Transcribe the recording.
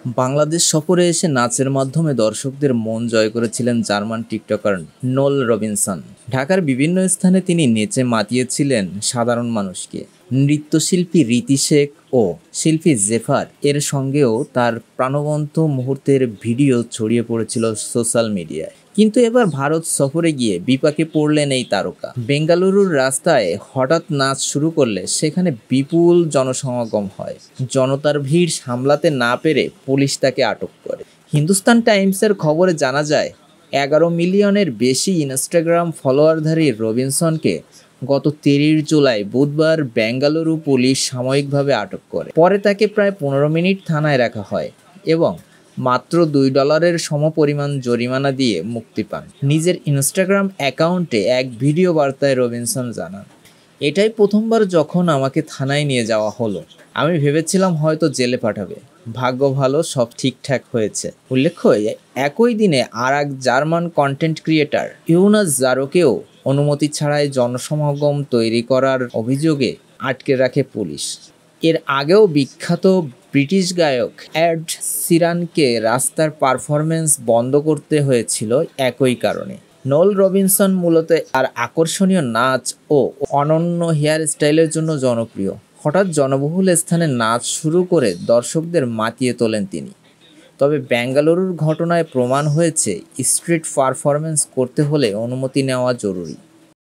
বাংলাদেশ সফরে এসে নাচের মাধ্যমে দর্শকদের মন জয় করেছিলেন জার্মান টিকটকার নোল রবিনসন। ঢাকার বিভিন্ন স্থানে তিনি নেচে মাতিয়েছিলেন সাধারণ মানুষকে। নৃত্যশিল্পী রীতি শেখ ও শিল্পী জেফার এর সঙ্গেও তার প্রাণবন্ত মুহূর্তের ভিডিও ছড়িয়ে পড়েছিল সোশ্যাল মিডিয়ায়। কিন্তু এবার ভারত সফরে গিয়ে বিপাকে পড়লেন এই তারকা। বেঙ্গালুরুর রাস্তায় হঠাৎ নাচ শুরু করলে সেখানে বিপুল জনসমাগম হয়। জনতার ভিড় সামলাতে না পেরে পুলিশ তাকে আটক করে। হিন্দুস্তান টাইমসের খবরে জানা যায়, 11 মিলিয়নের বেশি ইনস্টাগ্রাম ফলোয়ারধারী রবিনসনকে গত 30 জুলাই বুধবার বেঙ্গালুরু পুলিশ সাময়িকভাবে আটক করে। পরে তাকে প্রায় 15 মিনিট থানায় রাখা হয় এবং মাত্র $2 সমপরিমাণ জরিমানা দিয়ে মুক্তি পান। নিজের ইনস্টাগ্রাম অ্যাকাউন্টে এক ভিডিও বার্তায় রবিনসন জানান, এটাই প্রথমবার যখন আমাকে থানায় নিয়ে যাওয়া হলো। আমি ভেবেছিলাম হয়তো জেলে পাঠাবে, ভাগ্য ভালো সব ঠিকঠাক হয়েছে। উল্লেখ্য, একই দিনে আর এক জার্মান কন্টেন্ট ক্রিয়েটার ইউনাস জারোকেও অনুমতি ছাড়াই জনসমাগম তৈরি করার অভিযোগে আটকে রাখে পুলিশ। এর আগেও বিখ্যাত ব্রিটিশ গায়ক এড শিরানকে রাস্তার পারফরমেন্স বন্ধ করতে হয়েছিল একই কারণে। নোল রবিনসন মূলত তার আকর্ষণীয় নাচ ও অনন্য হেয়ার স্টাইলের জন্য জনপ্রিয়। হঠাৎ জনবহুল স্থানে নাচ শুরু করে দর্শকদের মাতিয়ে তোলেন তিনি। তবে বেঙ্গালুরুর ঘটনায় প্রমাণ হয়েছে, স্ট্রিট পারফরমেন্স করতে হলে অনুমতি নেওয়া জরুরি।